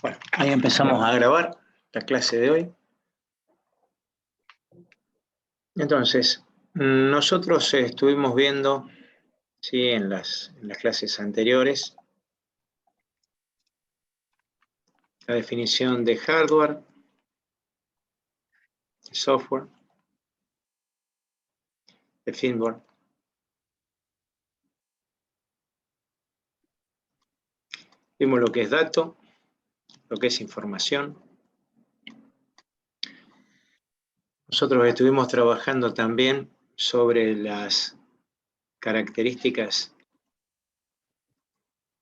Bueno, ahí empezamos a grabar la clase de hoy. Entonces, nosotros estuvimos viendo, ¿sí?, en las clases anteriores, la definición de hardware, de software, de firmware. Vimos lo que es dato, lo que es información. Nosotros estuvimos trabajando también sobre las características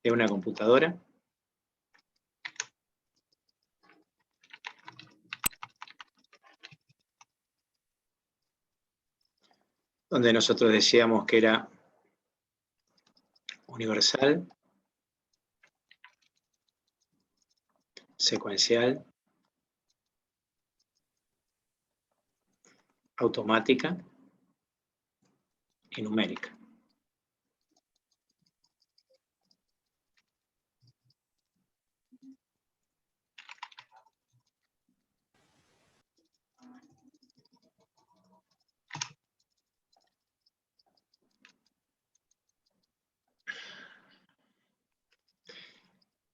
de una computadora. Donde nosotros decíamos que era universal, secuencial, automática y numérica.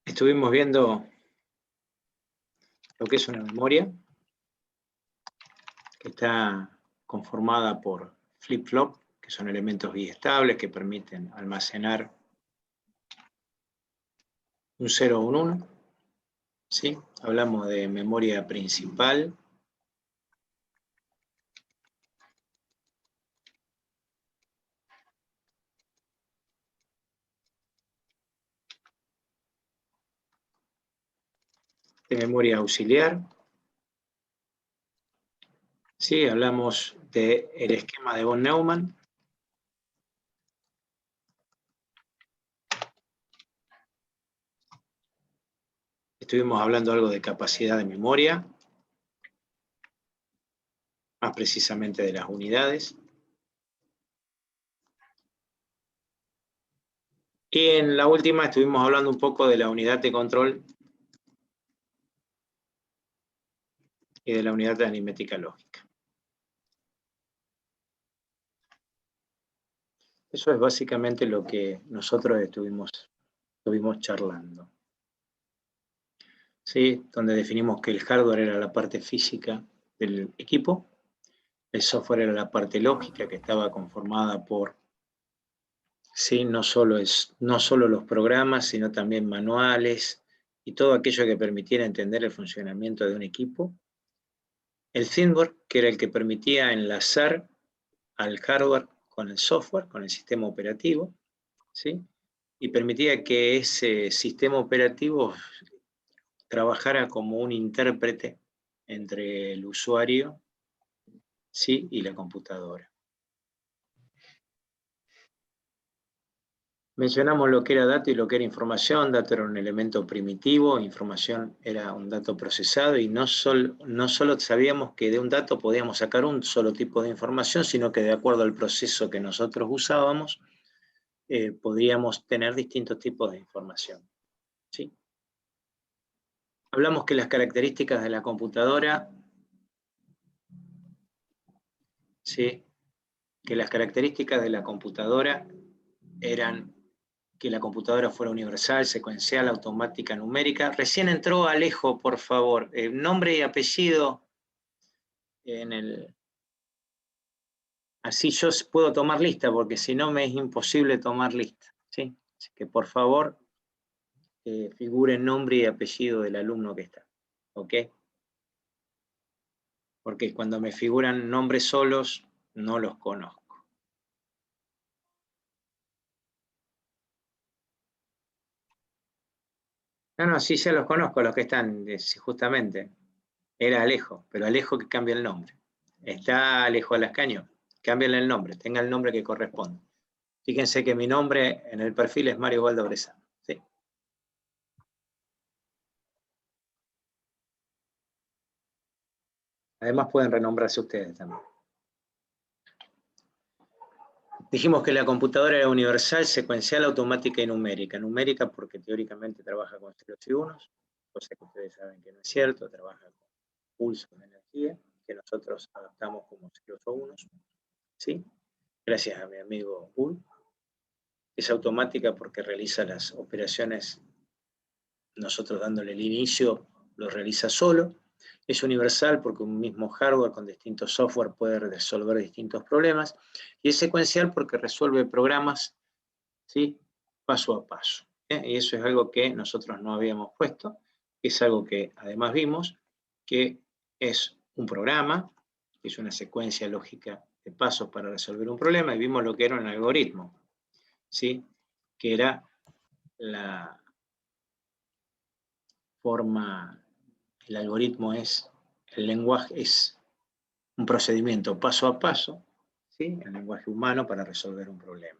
Estuvimos viendo lo que es una memoria, que está conformada por flip-flop, que son elementos biestables que permiten almacenar un 0 o un 1. ¿Sí? Hablamos de memoria principal. De memoria auxiliar. ¿Sí? Hablamos del esquema de von Neumann. Estuvimos hablando algo de capacidad de memoria, más precisamente de las unidades. Y en la última estuvimos hablando un poco de la unidad de control y de la unidad de aritmética lógica. Eso es básicamente lo que nosotros estuvimos charlando. ¿Sí? Donde definimos que el hardware era la parte física del equipo, el software era la parte lógica que estaba conformada por, ¿sí?, no solo los programas, sino también manuales y todo aquello que permitiera entender el funcionamiento de un equipo. El firmware, que era el que permitía enlazar al hardware con el software, con el sistema operativo, ¿sí?, y permitía que ese sistema operativo trabajara como un intérprete entre el usuario, ¿sí?, y la computadora. Mencionamos lo que era dato y lo que era información. Dato era un elemento primitivo, información era un dato procesado, y no solo sabíamos que de un dato podíamos sacar un solo tipo de información, sino que de acuerdo al proceso que nosotros usábamos, podíamos tener distintos tipos de información. ¿Sí? Hablamos que las características de la computadora, ¿sí?, que las características de la computadora eran que la computadora fuera universal, secuencial, automática, numérica. Recién entró Alejo, por favor. Nombre y apellido en el... Así yo puedo tomar lista, porque si no me es imposible tomar lista, ¿sí? Así que por favor, figure nombre y apellido del alumno que está, ¿ok? Porque cuando me figuran nombres solos, no los conozco. No, sí, ya los conozco, los que están, justamente. Era Alejo, pero Alejo que cambia el nombre. Está Alejo Alascaño, cámbiale el nombre, tenga el nombre que corresponde. Fíjense que mi nombre en el perfil es Mario Waldo Bresano. ¿Sí? Además pueden renombrarse ustedes también. Dijimos que la computadora era universal, secuencial, automática y numérica. Numérica porque teóricamente trabaja con ceros y unos, cosa que ustedes saben que no es cierto, trabaja con pulsos de energía, que nosotros adaptamos como ceros o unos, ¿sí? Gracias a mi amigo Bull. Es automática porque realiza las operaciones, nosotros dándole el inicio, lo realiza solo. Es universal porque un mismo hardware con distintos software puede resolver distintos problemas. Y es secuencial porque resuelve programas, ¿sí?, paso a paso. Y eso es algo que nosotros no habíamos puesto. Es algo que además vimos, que es un programa, que es una secuencia lógica de pasos para resolver un problema, y vimos lo que era un algoritmo, ¿sí?, que era la forma, el algoritmo es, el lenguaje es un procedimiento paso a paso, ¿sí?, el lenguaje humano para resolver un problema.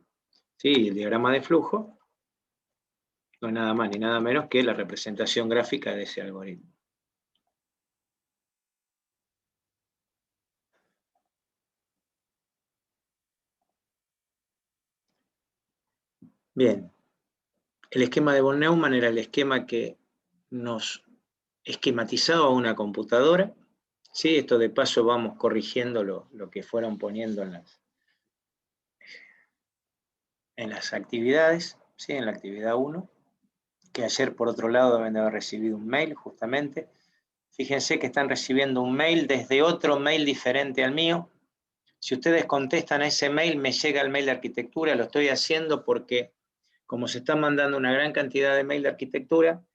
¿Sí? El diagrama de flujo no es nada más ni nada menos que la representación gráfica de ese algoritmo. Bien, el esquema de von Neumann era el esquema que nos esquematizaba una computadora. Sí, esto de paso vamos corrigiendo lo que fueron poniendo en las actividades, ¿sí?, en la actividad 1, que ayer por otro lado deben de haber recibido un mail justamente. Fíjense que están recibiendo un mail desde otro mail diferente al mío. Si ustedes contestan a ese mail, me llega el mail de arquitectura. Lo estoy haciendo porque como se están mandando una gran cantidad de mail de arquitectura,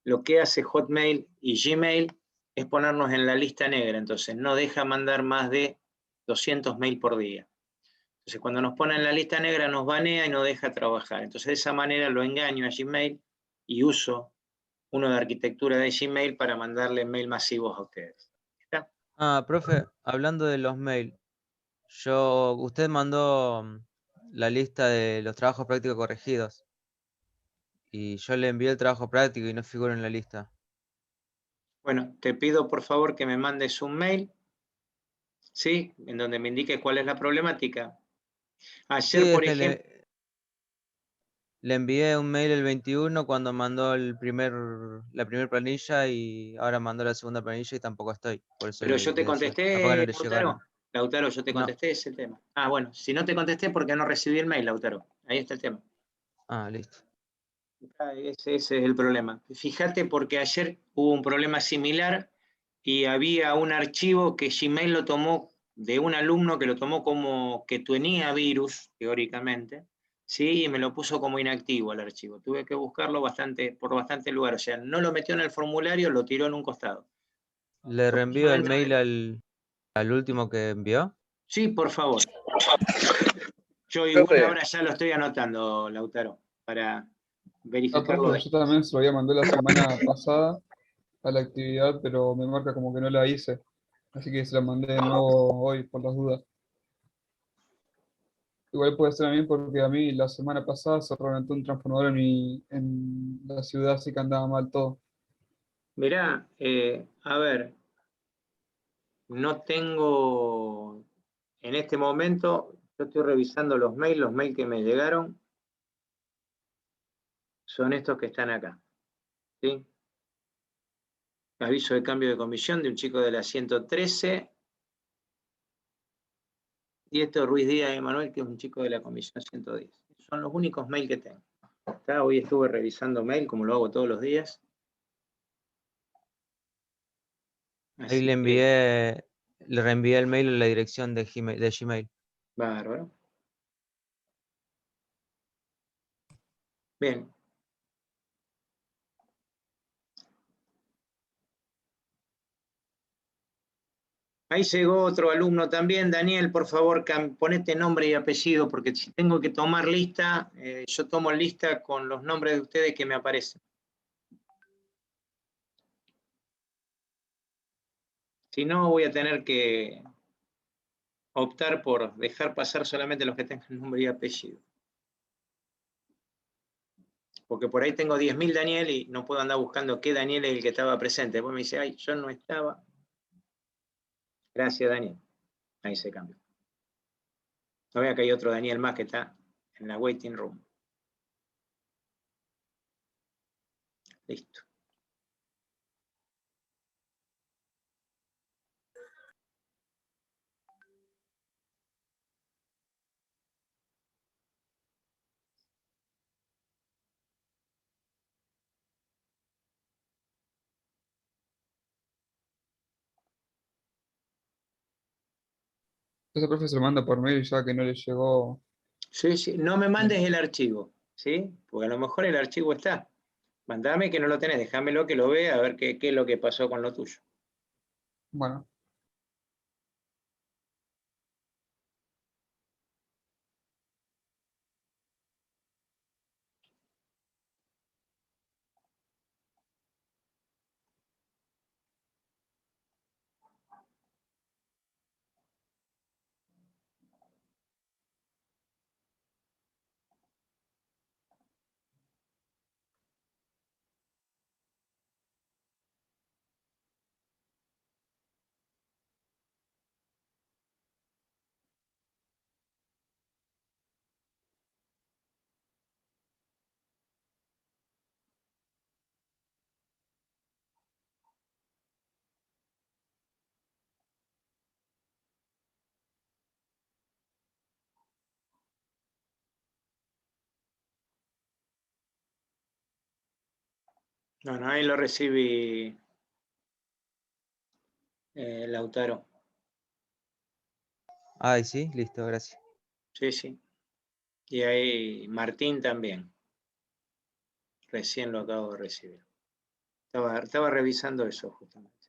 lo que hace Hotmail y Gmail es ponernos en la lista negra. Entonces no deja mandar más de 200 mail por día. Entonces cuando nos pone en la lista negra nos banea y no deja trabajar. Entonces de esa manera lo engaño a Gmail y uso uno de arquitectura de Gmail para mandarle mail masivos a ustedes. ¿Está? Ah, profe, hablando de los mails, usted mandó la lista de los trabajos prácticos corregidos y yo le envié el trabajo práctico y no figura en la lista. Bueno, te pido por favor que me mandes un mail, ¿sí?, en donde me indique cuál es la problemática. Sí, Ayer, es por que ejemplo, le envié un mail el 21 cuando mandó la primera planilla y ahora mandó la segunda planilla y tampoco estoy. Por eso pero yo te le decía, capaz que no contesté, le Lautaro. llegaron. Lautaro, yo te No. contesté ese tema. Ah, bueno, si no te contesté, porque no recibí el mail, Lautaro. Ahí está el tema. Ah, listo. Ese es el problema. Fíjate, porque ayer hubo un problema similar y había un archivo que Gmail lo tomó de un alumno que lo tomó como que tenía virus, teóricamente, ¿sí?, y me lo puso como inactivo el archivo. Tuve que buscarlo por bastante lugar. O sea, no lo metió en el formulario, lo tiró en un costado. ¿Le Lo puso reenvío el dentro mail de... al último que envió? Sí, por favor. Yo igual Profe, ahora ya lo estoy anotando, Lautaro, para verificarlo profe, yo después. también se lo había mandado la semana pasada a la actividad, pero me marca como que no la hice. Así que se la mandé de nuevo hoy por las dudas. Igual puede ser también porque a mí la semana pasada se reventó un transformador en la ciudad, así que andaba mal todo. Mirá, a ver, no tengo, en este momento, yo estoy revisando los mails que me llegaron son estos que están acá, ¿sí? Aviso de cambio de comisión de un chico de la 113, y esto Ruiz Díaz Emanuel, que es un chico de la comisión 110. Son los únicos mails que tengo. Hoy estuve revisando mail, como lo hago todos los días. Ahí Así que, le reenvié el mail a la dirección de Gmail. bárbaro. Bien. Ahí llegó otro alumno también. Daniel, por favor, ponete nombre y apellido, porque si tengo que tomar lista, yo tomo lista con los nombres de ustedes que me aparecen. Si no, voy a tener que optar por dejar pasar solamente los que tengan nombre y apellido. Porque por ahí tengo 10.000 Daniel y no puedo andar buscando qué Daniel es el que estaba presente. Después me dice, ay, yo no estaba. Gracias, Daniel. Ahí se cambió. No vea que hay otro Daniel más que está en la waiting room. Listo. Ese profe se lo manda por mail ya que no le llegó. Sí, sí. No me mandes el archivo, ¿sí? Porque a lo mejor el archivo está. Mandame que no lo tenés, déjamelo que lo vea, a ver qué es lo que pasó con lo tuyo. Bueno, No, ahí lo recibí, Lautaro. Ay, sí, listo, gracias. Sí, sí. Y ahí Martín también. Recién lo acabo de recibir. Estaba revisando eso justamente.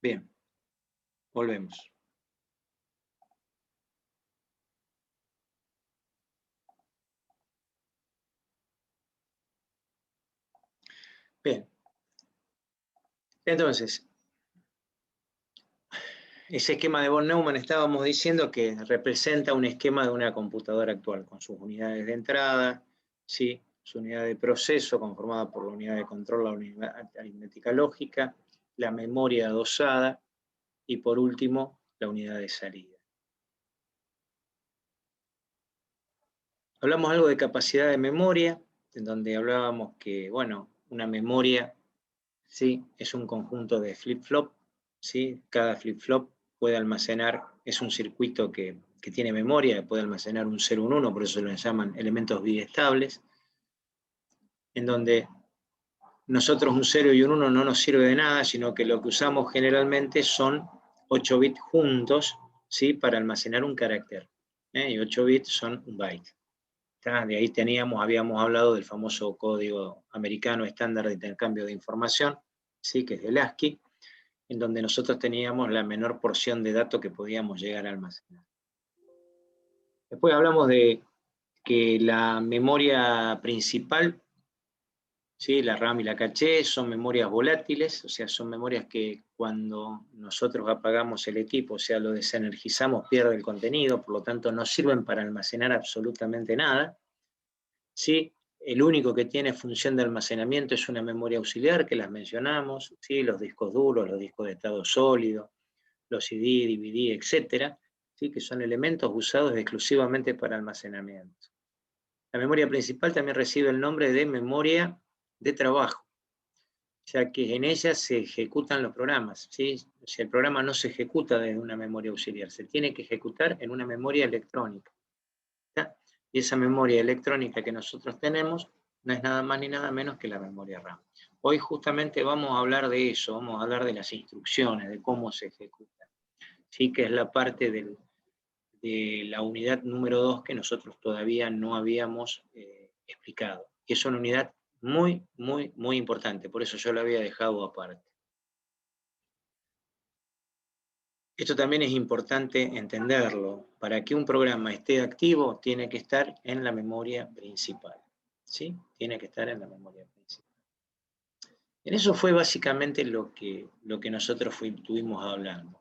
Bien, volvemos. Bien. Entonces, ese esquema de von Neumann estábamos diciendo que representa un esquema de una computadora actual, con sus unidades de entrada, ¿sí? Su unidad de proceso conformada por la unidad de control, la unidad aritmética lógica, la memoria dosada y por último la unidad de salida. Hablamos algo de capacidad de memoria, en donde hablábamos que, bueno, una memoria, ¿sí? Es un conjunto de flip-flop, ¿sí? Cada flip-flop puede almacenar, es un circuito que tiene memoria, puede almacenar un 0 y un 1, por eso lo llaman elementos biestables, en donde nosotros un 0 y un 1 no nos sirve de nada, sino que lo que usamos generalmente son 8 bits juntos, ¿sí? Para almacenar un carácter, y 8 bits son un byte. De ahí habíamos hablado del famoso código americano estándar de intercambio de información, ¿sí? Que es el ASCII, en donde nosotros teníamos la menor porción de datos que podíamos llegar a almacenar. Después hablamos de que la memoria principal, ¿sí? La RAM y la caché, son memorias volátiles, o sea, son memorias que cuando nosotros apagamos el equipo, o sea, lo desenergizamos, pierde el contenido, por lo tanto no sirven para almacenar absolutamente nada. ¿Sí? El único que tiene función de almacenamiento es una memoria auxiliar, que las mencionamos, ¿sí? Los discos duros, los discos de estado sólido, los CD, DVD, etcétera, ¿sí? Que son elementos usados exclusivamente para almacenamiento. La memoria principal también recibe el nombre de memoria de trabajo, ya que en ella se ejecutan los programas, ¿sí? O sea, el programa no se ejecuta desde una memoria auxiliar, se tiene que ejecutar en una memoria electrónica. Y esa memoria electrónica que nosotros tenemos no es nada más ni nada menos que la memoria RAM. Hoy justamente vamos a hablar de eso, vamos a hablar de las instrucciones, de cómo se ejecutan. Sí, que es la parte de la unidad número 2 que nosotros todavía no habíamos explicado. Y es una unidad muy, muy, muy importante, por eso yo la había dejado aparte. Esto también es importante entenderlo. Para que un programa esté activo, tiene que estar en la memoria principal. ¿Sí? Tiene que estar en la memoria principal. En eso fue básicamente lo que nosotros estuvimos hablando.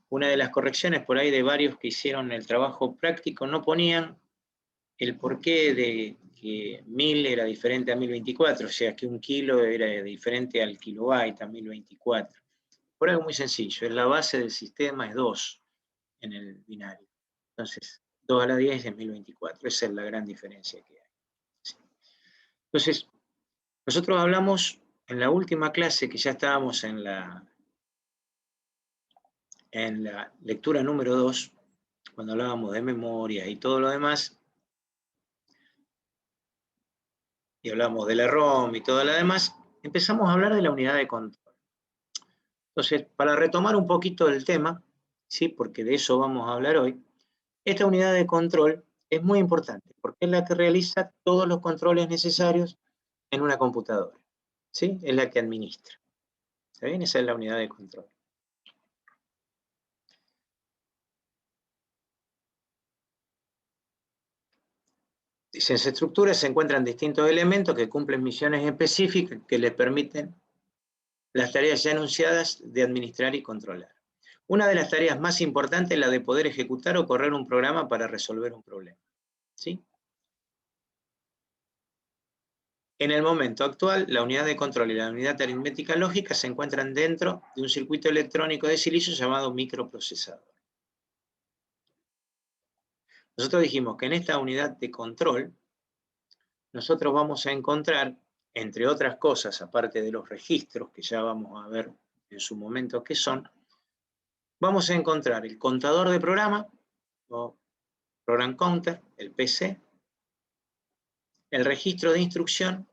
Una de las correcciones por ahí de varios que hicieron el trabajo práctico no ponían el porqué de que 1000 era diferente a 1024, o sea que un kilo era diferente al kilobyte a 1024. Por algo muy sencillo, la base del sistema es 2. en el binario. Entonces, 2 a la 10 es 1024. Esa es la gran diferencia que hay. ¿Sí? Entonces, nosotros hablamos en la última clase, que ya estábamos en la lectura número 2, cuando hablábamos de memoria y todo lo demás, y hablamos de la ROM y todo lo demás, empezamos a hablar de la unidad de control. Entonces, para retomar un poquito el tema, ¿sí? Porque de eso vamos a hablar hoy, esta unidad de control es muy importante, porque es la que realiza todos los controles necesarios en una computadora, ¿sí? Es la que administra. ¿Está bien? Esa es la unidad de control. Dice, en su estructura se encuentran distintos elementos que cumplen misiones específicas que les permiten las tareas ya enunciadas de administrar y controlar. Una de las tareas más importantes es la de poder ejecutar o correr un programa para resolver un problema. ¿Sí? En el momento actual, la unidad de control y la unidad aritmética lógica se encuentran dentro de un circuito electrónico de silicio llamado microprocesador. Nosotros dijimos que en esta unidad de control, nosotros vamos a encontrar, entre otras cosas, aparte de los registros, que ya vamos a ver en su momento qué son, vamos a encontrar el contador de programa, o program counter, el PC, el registro de instrucción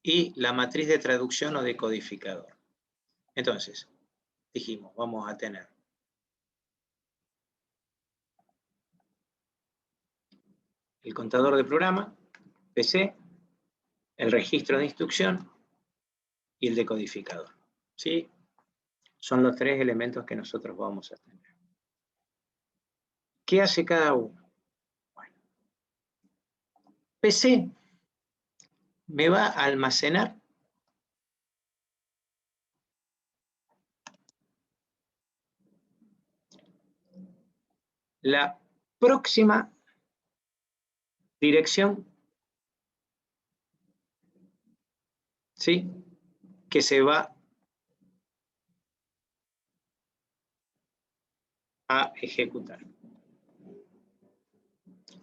y la matriz de traducción o decodificador. Entonces, dijimos, vamos a tener el contador de programa, PC, el registro de instrucción y el decodificador. ¿Sí? Son los 3 elementos que nosotros vamos a tener. ¿Qué hace cada uno? Bueno, PC me va a almacenar la próxima dirección, ¿sí?, que se va a ejecutar.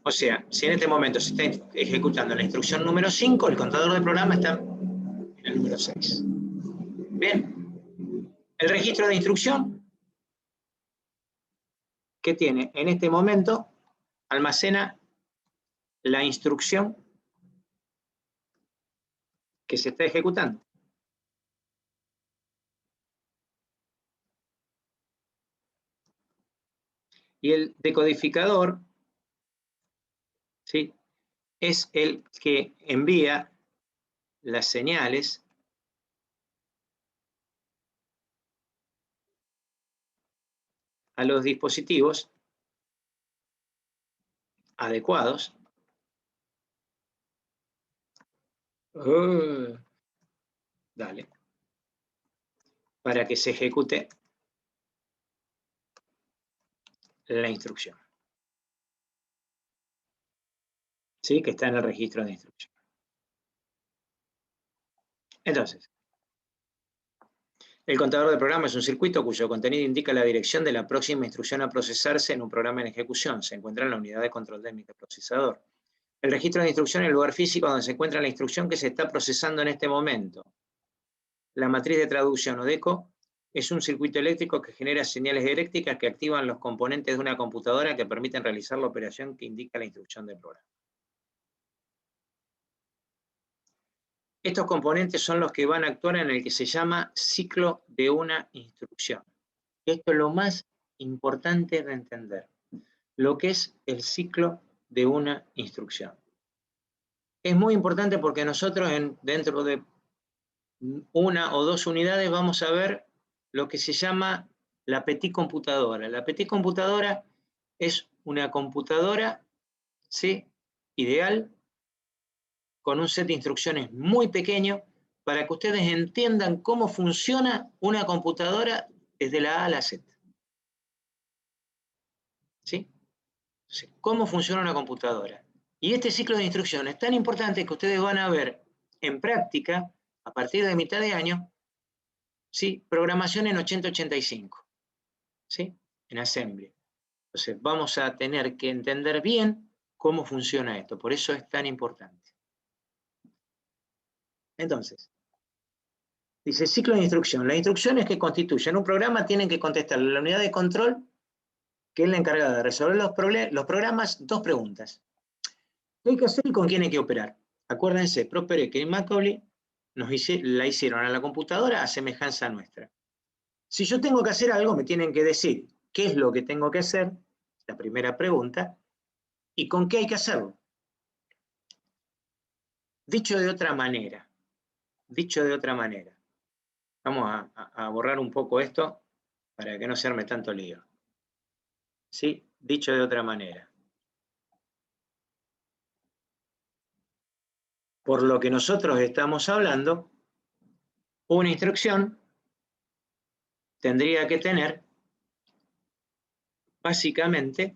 O sea, si en este momento se está ejecutando la instrucción número 5, el contador de programa está en el número 6. Bien, el registro de instrucción que tiene en este momento almacena la instrucción que se está ejecutando. Y el decodificador, ¿sí?, es el que envía las señales a los dispositivos adecuados para que se ejecute la instrucción, ¿sí?, que está en el registro de instrucción. Entonces, el contador de programa es un circuito cuyo contenido indica la dirección de la próxima instrucción a procesarse en un programa en ejecución. Se encuentra en la unidad de control del microprocesador. El registro de instrucción es el lugar físico donde se encuentra la instrucción que se está procesando en este momento. La matriz de traducción o deco es un circuito eléctrico que genera señales eléctricas que activan los componentes de una computadora que permiten realizar la operación que indica la instrucción del programa. Estos componentes son los que van a actuar en el que se llama ciclo de una instrucción. Esto es lo más importante de entender, lo que es el ciclo de una instrucción. Es muy importante porque nosotros dentro de 1 o 2 unidades vamos a ver lo que se llama la petit computadora. La petit computadora es una computadora, ¿sí?, ideal, con un set de instrucciones muy pequeño, para que ustedes entiendan cómo funciona una computadora desde la A a la Z. ¿Sí? ¿Cómo funciona una computadora? Y este ciclo de instrucciones es tan importante que ustedes van a ver en práctica, a partir de mitad de año, ¿sí?, programación en 8085. ¿Sí? en assembly. Entonces vamos a tener que entender bien cómo funciona esto, por eso es tan importante. Entonces, dice ciclo de instrucción. Las instrucciones que constituyen un programa tienen que contestarle a la unidad de control, que es la encargada de resolver los programas, dos preguntas. ¿Qué hay que hacer y con quién hay que operar? Acuérdense, Prosper Ecker y Macaulay la hicieron a la computadora a semejanza nuestra. Si yo tengo que hacer algo, me tienen que decir qué es lo que tengo que hacer, la primera pregunta, y con qué hay que hacerlo. Dicho de otra manera, vamos a borrar un poco esto para que no se arme tanto lío. ¿Sí? Dicho de otra manera. Por lo que nosotros estamos hablando, una instrucción tendría que tener básicamente,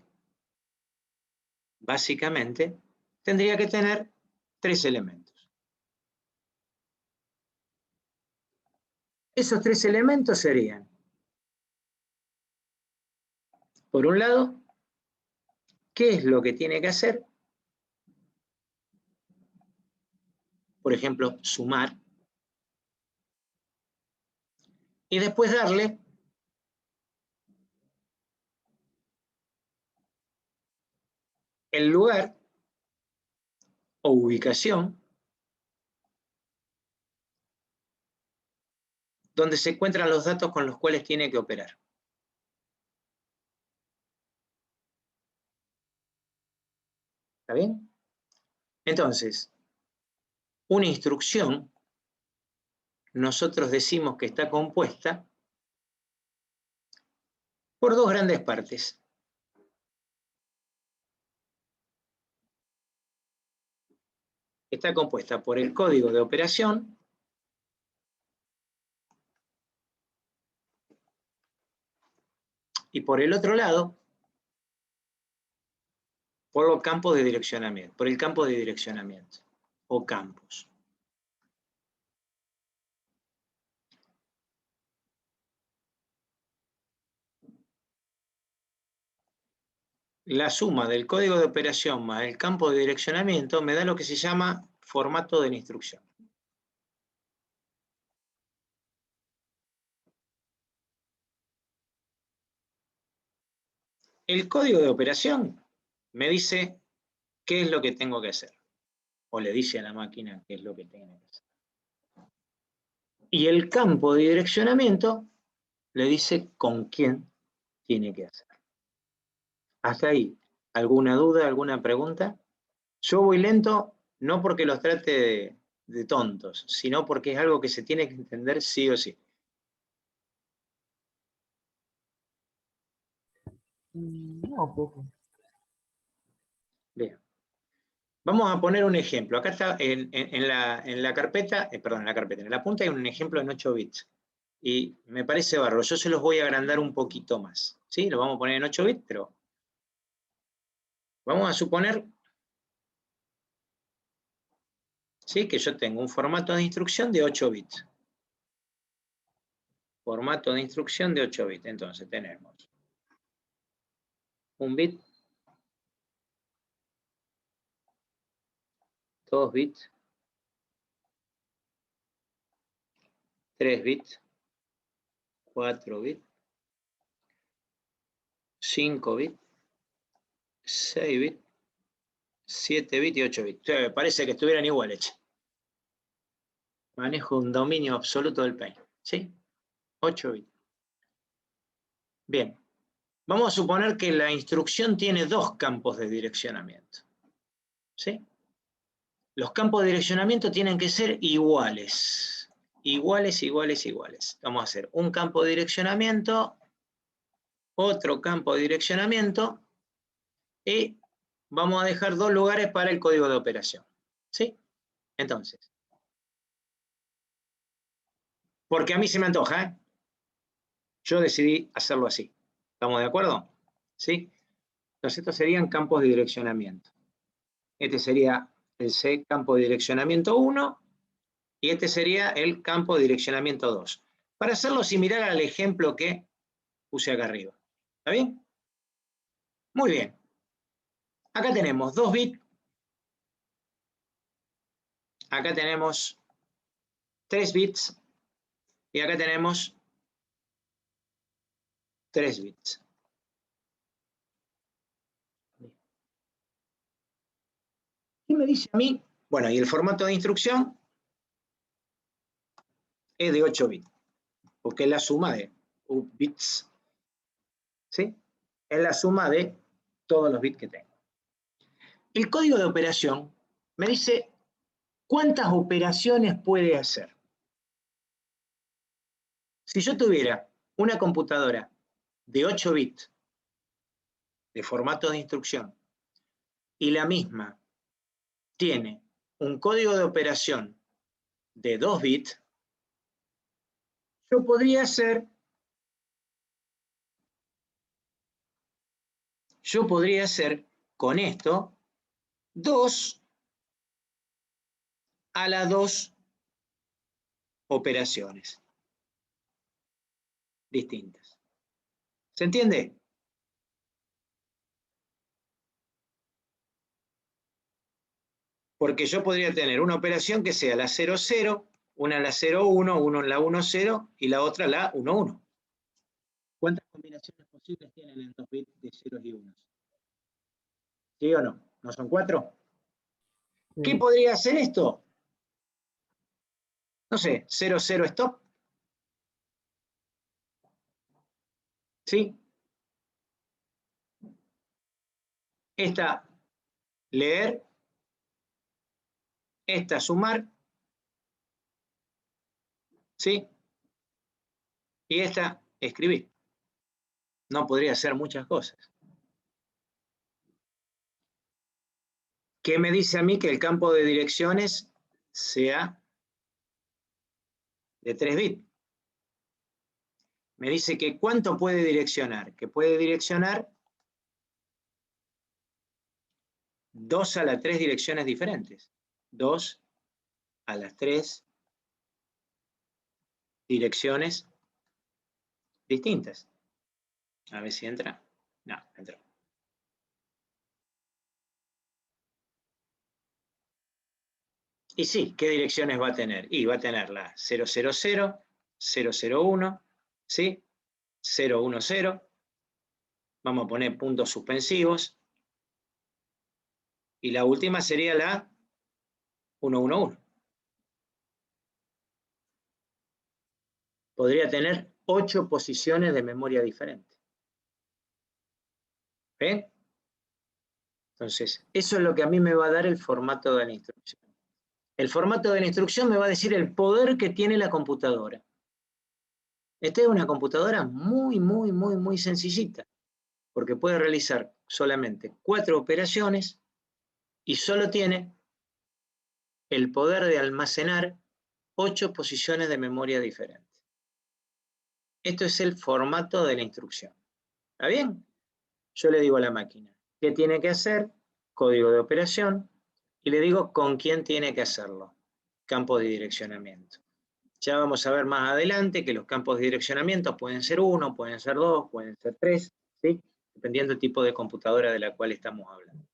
tendría que tener tres elementos. Esos tres elementos serían, por un lado, ¿qué es lo que tiene que hacer? Por ejemplo, sumar. Y después darle el lugar o ubicación donde se encuentran los datos con los cuales tiene que operar. ¿Está bien? Entonces, una instrucción, nosotros decimos que está compuesta por dos grandes partes. Está compuesta por el código de operación y por el otro lado, por los campos de direccionamiento, por el campo de direccionamiento o campos. La suma del código de operación más el campo de direccionamiento me da lo que se llama formato de la instrucción. El código de operación me dice qué es lo que tengo que hacer, o le dice a la máquina qué es lo que tiene que hacer. Y el campo de direccionamiento le dice con quién tiene que hacer. Hasta ahí, ¿alguna duda, alguna pregunta? Yo voy lento, no porque los trate de tontos, sino porque es algo que se tiene que entender sí o sí. No, poco. Bien. Vamos a poner un ejemplo. Acá está en la carpeta, en la punta hay un ejemplo en 8 bits. Y me parece bárbaro. Yo se los voy a agrandar un poquito más. ¿Sí? Lo vamos a poner en 8 bits, pero vamos a suponer, ¿sí?, que yo tengo un formato de instrucción de 8 bits. Formato de instrucción de 8 bits. Entonces tenemos un bit, 2 bits, 3 bits, 4 bits, 5 bits, 6 bits, 7 bits y 8 bits. Parece que estuvieran iguales. Manejo un dominio absoluto del Paint. ¿Sí? 8 bits. Bien. Vamos a suponer que la instrucción tiene dos campos de direccionamiento. ¿Sí? Los campos de direccionamiento tienen que ser iguales. Iguales, iguales, iguales. Vamos a hacer un campo de direccionamiento, otro campo de direccionamiento, y vamos a dejar dos lugares para el código de operación. ¿Sí? Entonces, porque a mí se me antoja, ¿eh? Yo decidí hacerlo así. ¿Estamos de acuerdo? ¿Sí? Entonces, estos serían campos de direccionamiento. Este sería el campo de direccionamiento 1 y este sería el campo de direccionamiento 2. Para hacerlo similar al ejemplo que puse acá arriba. ¿Está bien? Muy bien. Acá tenemos 2 bits. Acá tenemos 3 bits. Y acá tenemos 3 bits. ¿Qué me dice a mí? Bueno, y el formato de instrucción es de 8 bits, porque es la suma de bits, ¿sí? Es la suma de todos los bits que tengo. El código de operación me dice cuántas operaciones puede hacer. Si yo tuviera una computadora de 8 bits de formato de instrucción y la misma tiene un código de operación de 2 bits, yo podría hacer con esto 2 a las 2 operaciones distintas. ¿Se entiende? Porque yo podría tener una operación que sea la 00, una la 01, una la 10 y la otra la 11. ¿Cuántas combinaciones posibles tienen en 2 bits de ceros y unos? ¿Sí o no? ¿No son 4? Sí. ¿Qué podría hacer esto? No sé, 00 stop. ¿Sí? Esta leer, esta sumar, ¿sí? Y esta escribir. No podría hacer muchas cosas. ¿Qué me dice a mí que el campo de direcciones sea de 3 bits? Me dice que ¿cuánto puede direccionar? Que puede direccionar 2 a las 3 direcciones diferentes. 2 a las 3 direcciones distintas. A ver si entra. No, entró. Y sí, ¿qué direcciones va a tener? Y va a tener la 000, 001, ¿sí? 010. Vamos a poner puntos suspensivos. Y la última sería la 111. Podría tener 8 posiciones de memoria diferentes. ¿Ven? Entonces, eso es lo que a mí me va a dar el formato de la instrucción. El formato de la instrucción me va a decir el poder que tiene la computadora. Esta es una computadora muy sencillita, porque puede realizar solamente 4 operaciones y solo tiene el poder de almacenar 8 posiciones de memoria diferentes. Esto es el formato de la instrucción. ¿Está bien? Yo le digo a la máquina qué tiene que hacer, código de operación, y le digo con quién tiene que hacerlo, campo de direccionamiento. Ya vamos a ver más adelante que los campos de direccionamiento pueden ser 1, pueden ser 2, pueden ser 3, ¿sí? Dependiendo del tipo de computadora de la cual estamos hablando.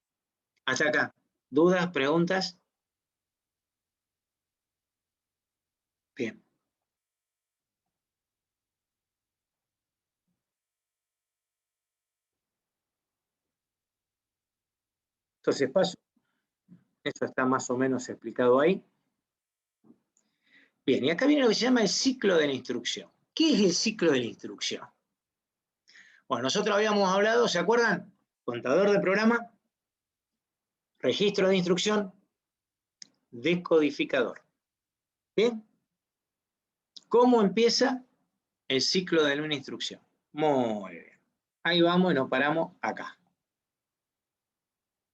Hasta acá. ¿Dudas, preguntas? Bien. Entonces paso. Eso está más o menos explicado ahí. Bien, y acá viene lo que se llama el ciclo de la instrucción. ¿Qué es el ciclo de la instrucción? Bueno, nosotros habíamos hablado, ¿se acuerdan? Contador de programa, registro de instrucción, decodificador. ¿Bien? ¿Cómo empieza el ciclo de una instrucción? Muy bien. Ahí vamos y nos paramos acá.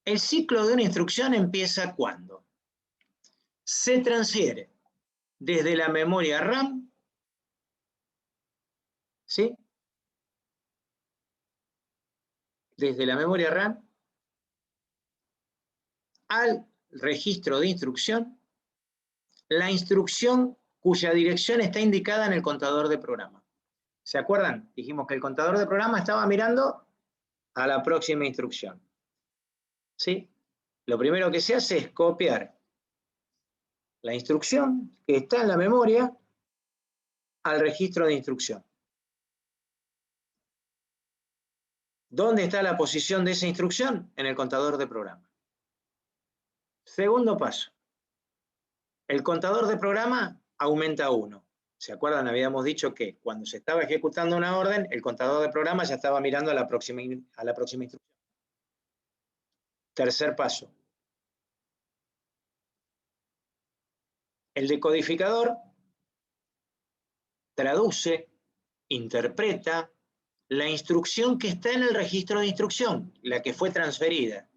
El ciclo de una instrucción empieza cuando se transfiere desde la memoria RAM, ¿sí? Desde la memoria RAM al registro de instrucción, la instrucción cuya dirección está indicada en el contador de programa. ¿Se acuerdan? Dijimos que el contador de programa estaba mirando a la próxima instrucción. ¿Sí? Lo primero que se hace es copiar la instrucción que está en la memoria al registro de instrucción. ¿Dónde está la posición de esa instrucción? En el contador de programa. Segundo paso. El contador de programa aumenta 1. ¿Se acuerdan? Habíamos dicho que cuando se estaba ejecutando una orden, el contador de programa ya estaba mirando a la próxima instrucción. Tercer paso. El decodificador traduce, interpreta la instrucción que está en el registro de instrucción, la que fue transferida,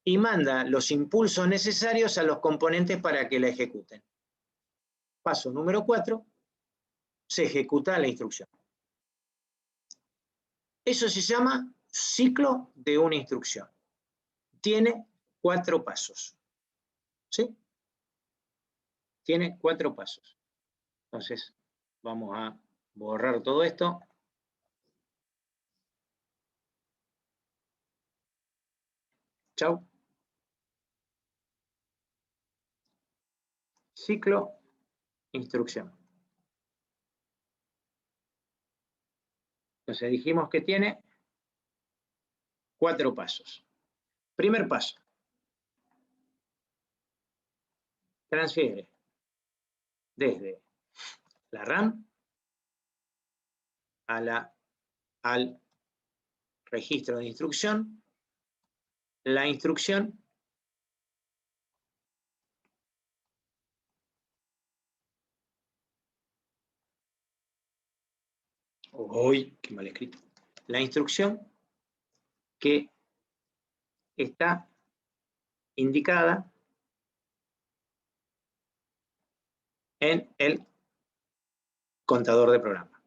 y manda los impulsos necesarios a los componentes para que la ejecuten. Paso número 4, se ejecuta la instrucción. Eso se llama ciclo de una instrucción. Tiene 4 pasos. ¿Sí? Tiene 4 pasos. Entonces, vamos a borrar todo esto. Chau. Ciclo, instrucción. Entonces dijimos que tiene 4 pasos. Primer paso. Transfiere desde la RAM al registro de instrucción la instrucción ¡uy, qué mal escrito! La instrucción que está indicada en el contador de programa.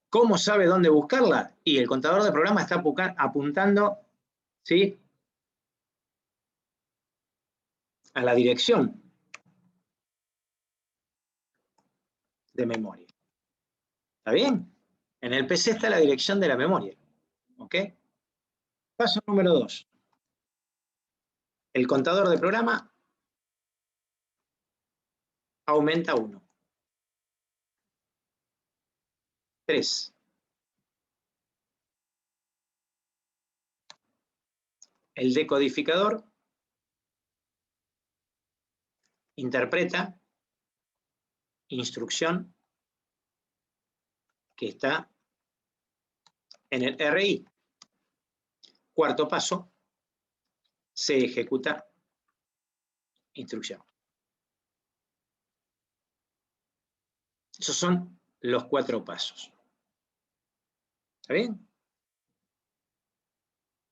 ¿Cómo sabe dónde buscarla? Y el contador de programa está apuntando, ¿sí?, a la dirección de memoria. ¿Está bien? En el PC está la dirección de la memoria. ¿Ok? Paso número 2. El contador de programa aumenta 1. 3. El decodificador interpreta instrucción que está en el RI. Cuarto paso, se ejecuta instrucción. Esos son los 4 pasos. ¿Está bien?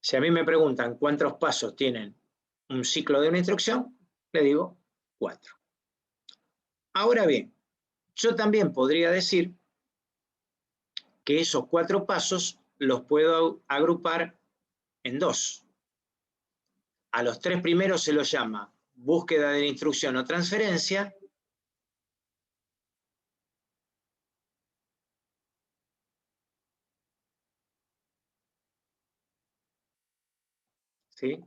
Si a mí me preguntan cuántos pasos tienen un ciclo de una instrucción, le digo 4. Ahora bien, yo también podría decir que esos 4 pasos los puedo agrupar en 2. A los 3 primeros se los llama búsqueda de la instrucción o transferencia. ¿Sí?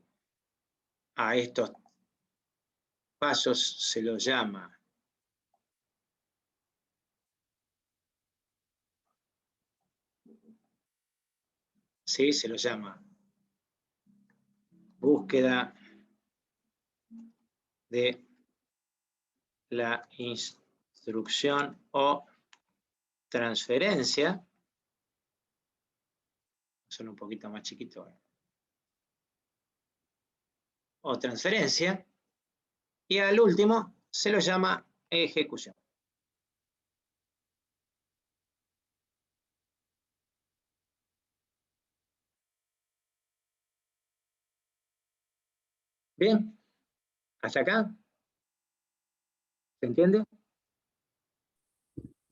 A estos pasos se los llama se los llama búsqueda de la instrucción o transferencia. Son un poquito más chiquitos. O transferencia. Y al último se lo llama ejecución. Bien, hasta acá. ¿Se entiende?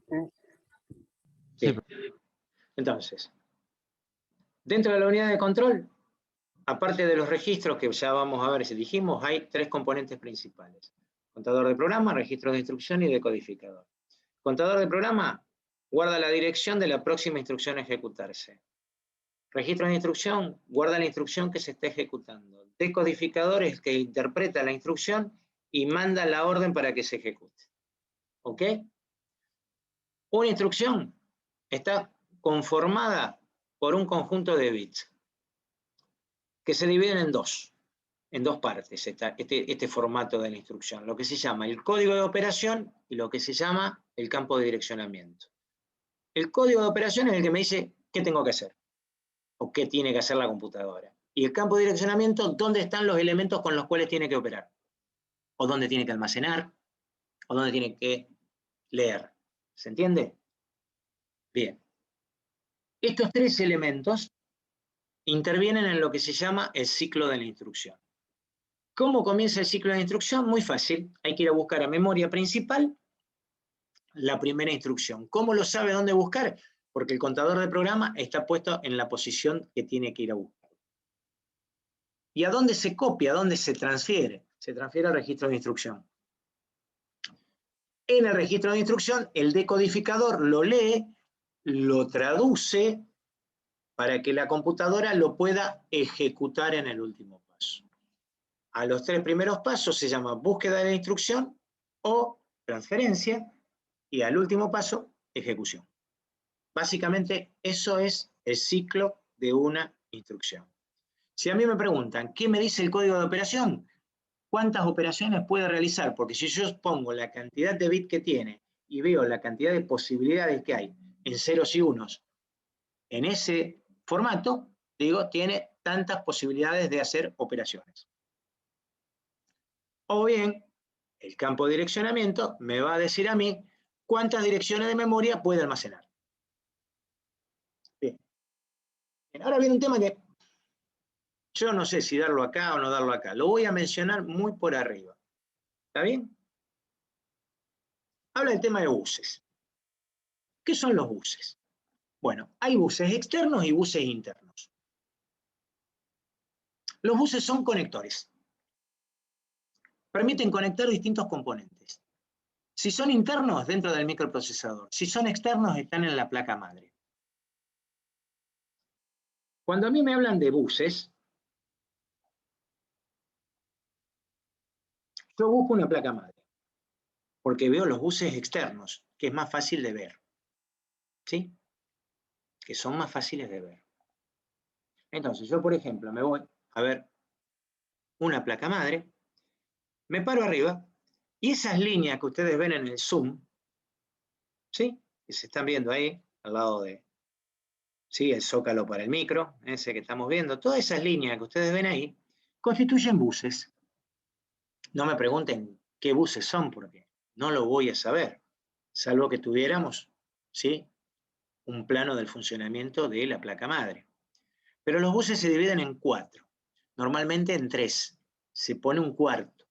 Bien. Entonces, dentro de la unidad de control, aparte de los registros que ya vamos a ver si dijimos, hay 3 componentes principales. Contador de programa, registro de instrucción y decodificador. Contador de programa guarda la dirección de la próxima instrucción a ejecutarse. Registro de instrucción, guarda la instrucción que se está ejecutando. Decodificador es el que interpreta la instrucción y manda la orden para que se ejecute. ¿Ok? Una instrucción está conformada por un conjunto de bits que se dividen en dos partes, este formato de la instrucción, lo que se llama el código de operación y lo que se llama el campo de direccionamiento. El código de operación es el que me dice qué tengo que hacer o qué tiene que hacer la computadora. Y el campo de direccionamiento, dónde están los elementos con los cuales tiene que operar, o dónde tiene que almacenar, o dónde tiene que leer. ¿Se entiende? Bien. Estos tres elementos intervienen en lo que se llama el ciclo de la instrucción. ¿Cómo comienza el ciclo de la instrucción? Muy fácil. Hay que ir a buscar a memoria principal la primera instrucción. ¿Cómo lo sabe dónde buscar? Porque el contador de programa está puesto en la posición que tiene que ir a buscar. ¿Y a dónde se copia? ¿A dónde se transfiere? Se transfiere al registro de instrucción. En el registro de instrucción, el decodificador lo lee, lo traduce para que la computadora lo pueda ejecutar en el último paso. A los tres primeros pasos se llama búsqueda de la instrucción o transferencia, y al último paso, ejecución. Básicamente, eso es el ciclo de una instrucción. Si a mí me preguntan, ¿qué me dice el código de operación? ¿Cuántas operaciones puede realizar? Porque si yo pongo la cantidad de bits que tiene y veo la cantidad de posibilidades que hay en ceros y unos en ese formato, digo, tiene tantas posibilidades de hacer operaciones. O bien, el campo de direccionamiento me va a decir a mí cuántas direcciones de memoria puede almacenar. Bien. Ahora viene un tema que yo no sé si darlo acá o no darlo acá. Lo voy a mencionar muy por arriba. ¿Está bien? Habla del tema de buses. ¿Qué son los buses? Bueno, hay buses externos y buses internos. Los buses son conectores. Permiten conectar distintos componentes. Si son internos, dentro del microprocesador. Si son externos, están en la placa madre. Cuando a mí me hablan de buses, yo busco una placa madre, porque veo los buses externos, que es más fácil de ver. ¿Sí? Que son más fáciles de ver. Entonces, yo, por ejemplo, me voy a ver una placa madre, me paro arriba, y esas líneas que ustedes ven en el zoom, ¿sí? Que se están viendo ahí, al lado de, ¿sí? El zócalo para el micro, ese que estamos viendo, todas esas líneas que ustedes ven ahí, constituyen buses. No me pregunten qué buses son, porque no lo voy a saber, salvo que tuviéramos, ¿sí? Un plano del funcionamiento de la placa madre. Pero los buses se dividen en 4, normalmente en 3. Se pone un cuarto.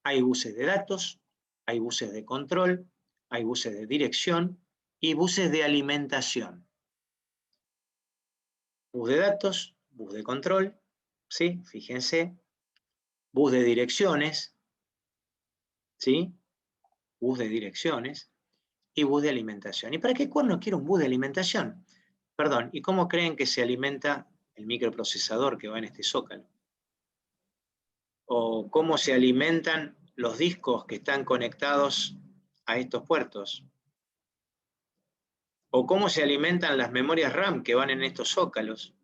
Hay buses de datos, hay buses de control, hay buses de dirección y buses de alimentación. Bus de datos, bus de control, ¿sí? Fíjense, bus de direcciones, ¿sí? Bus de direcciones y bus de alimentación. ¿Y para qué cuerno quiero un bus de alimentación? Perdón, ¿y cómo creen que se alimenta el microprocesador que va en este zócalo? ¿O cómo se alimentan los discos que están conectados a estos puertos? ¿O cómo se alimentan las memorias RAM que van en estos zócalos?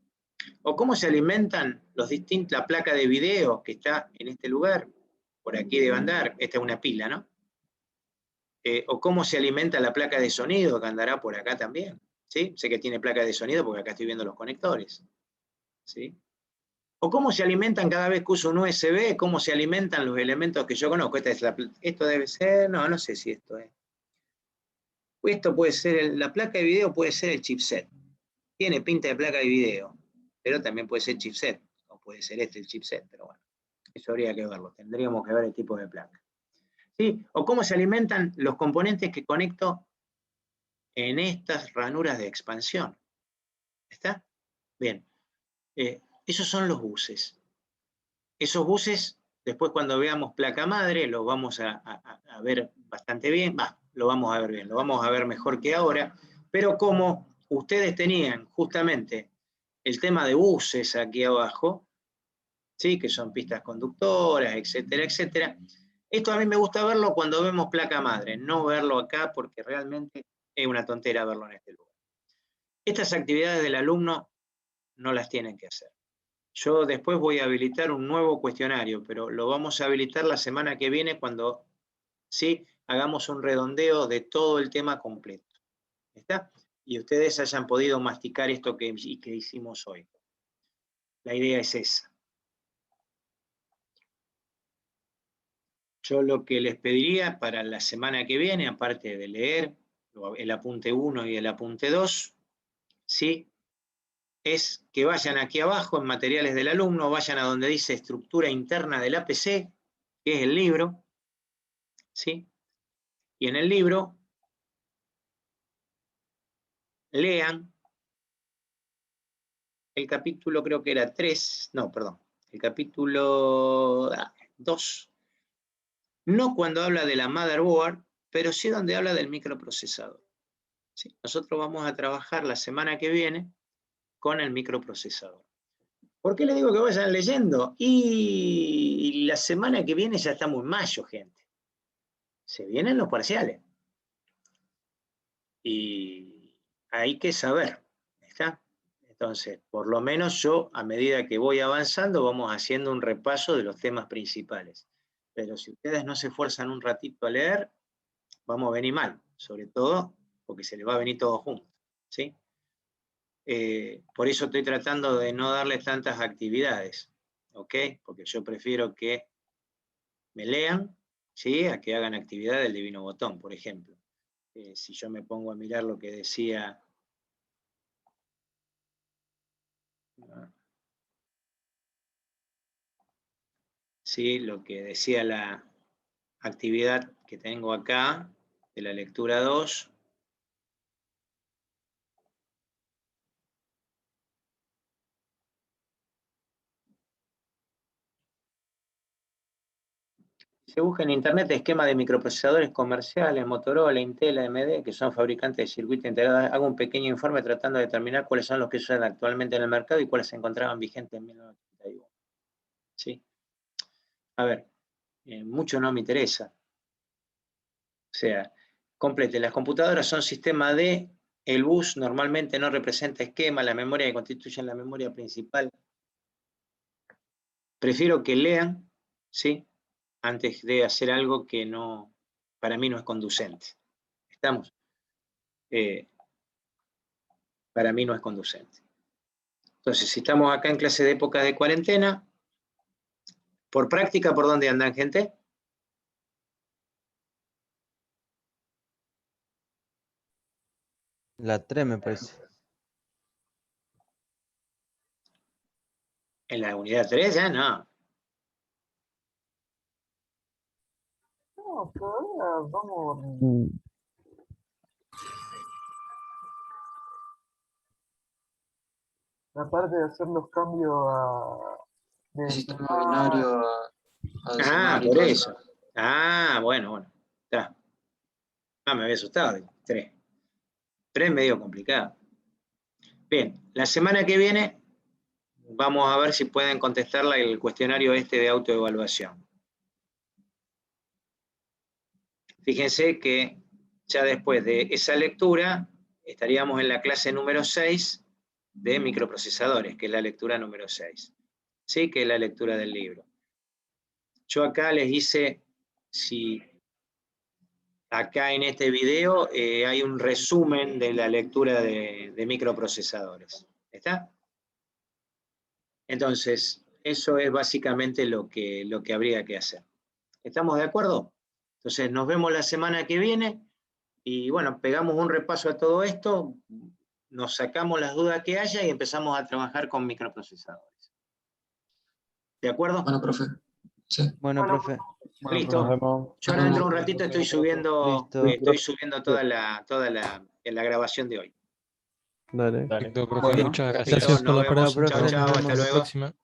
¿O cómo se alimentan la placa de video que está en este lugar? Por aquí debe andar, esta es una pila, ¿no? ¿O cómo se alimenta la placa de sonido que andará por acá también? ¿Sí? Sé que tiene placa de sonido porque acá estoy viendo los conectores. ¿Sí? ¿O cómo se alimentan cada vez que uso un USB? ¿Cómo se alimentan los elementos que yo conozco? Esto debe ser, no sé si esto es. Esto puede ser, la placa de video puede ser el chipset. Tiene pinta de placa de video, pero también puede ser chipset, o puede ser este el chipset, pero bueno, eso habría que verlo, tendríamos que ver el tipo de placa. ¿Sí? O cómo se alimentan los componentes que conecto en estas ranuras de expansión. ¿Está? Bien. Esos son los buses. Esos buses, después cuando veamos placa madre, lo vamos a ver bastante bien, lo vamos a ver bien, lo vamos a ver mejor que ahora, Pero como ustedes tenían justamente el tema de buses aquí abajo, ¿sí? Que son pistas conductoras, etcétera, etcétera. Esto a mí me gusta verlo cuando vemos placa madre, no verlo acá porque realmente es una tontera verlo en este lugar. Estas actividades del alumno no las tienen que hacer. Yo después voy a habilitar un nuevo cuestionario, pero lo vamos a habilitar la semana que viene cuando ¿sí? Hagamos un redondeo de todo el tema completo. ¿Está? Y ustedes hayan podido masticar esto que hicimos hoy. La idea es esa. Yo lo que les pediría para la semana que viene, aparte de leer el apunte 1 y el apunte 2, ¿sí? Es que vayan aquí abajo en materiales del alumno, vayan a donde dice estructura interna del APC, que es el libro, ¿sí? Y en el libro lean el capítulo, creo que era 3, no, perdón, el capítulo 2, no cuando habla de la motherboard, pero sí donde habla del microprocesador. ¿Sí? Nosotros vamos a trabajar la semana que viene con el microprocesador. ¿Por qué les digo que vayan leyendo? Y la semana que viene ya estamos en mayo, gente. Se vienen los parciales. Y hay que saber, ¿está? Entonces, por lo menos yo, a medida que voy avanzando, vamos haciendo un repaso de los temas principales. Pero si ustedes no se esfuerzan un ratito a leer, vamos a venir mal, sobre todo porque se les va a venir todo junto, ¿sí? Por eso estoy tratando de no darles tantas actividades, ¿ok? Porque yo prefiero que me lean, ¿sí? A que hagan actividad del divino botón, por ejemplo. Si yo me pongo a mirar lo que decía... ¿sí? Lo que decía la actividad que tengo acá, de la lectura 2. Se busca en internet esquema de microprocesadores comerciales, Motorola, Intel, AMD, que son fabricantes de circuitos integrados. Hago un pequeño informe tratando de determinar cuáles son los que se usan actualmente en el mercado y cuáles se encontraban vigentes en 1981. ¿Sí? A ver, mucho no me interesa. O sea, complete. Las computadoras son sistema D, el bus normalmente no representa esquema, la memoria que constituye la memoria principal. Prefiero que lean, ¿sí? Antes de hacer algo que no, para mí no es conducente. ¿Estamos? Para mí no es conducente. Entonces, si estamos acá en clase de época de cuarentena, por práctica, ¿por dónde andan, gente? La 3 me parece. En la unidad 3 ya no. No, todavía vamos. Aparte de hacer los cambios El de sistema binario a Ah, decimal y por todo eso. Ah, bueno. Está. Ah, me había asustado. 3. 3 medio complicado. Bien, la semana que viene vamos a ver si pueden contestar el cuestionario este de autoevaluación. Fíjense que ya después de esa lectura estaríamos en la clase número 6 de microprocesadores, que es la lectura número 6. ¿Sí? Que es la lectura del libro. Yo acá les hice, si acá en este video hay un resumen de la lectura de microprocesadores. ¿Está? Entonces, eso es básicamente lo que habría que hacer. ¿Estamos de acuerdo? Entonces, nos vemos la semana que viene y bueno, pegamos un repaso a todo esto, nos sacamos las dudas que haya y empezamos a trabajar con microprocesadores. ¿De acuerdo? Bueno, profe. Sí. Bueno, profe. Bueno, Listo. nos vemos. Yo ahora dentro de un ratito estoy subiendo Listo. toda la grabación de hoy. Dale. Perfecto, profe. Bueno. Muchas Listo, gracias por nos la vemos. profe, Chao, nos chao, vemos. hasta Hasta la luego. próxima.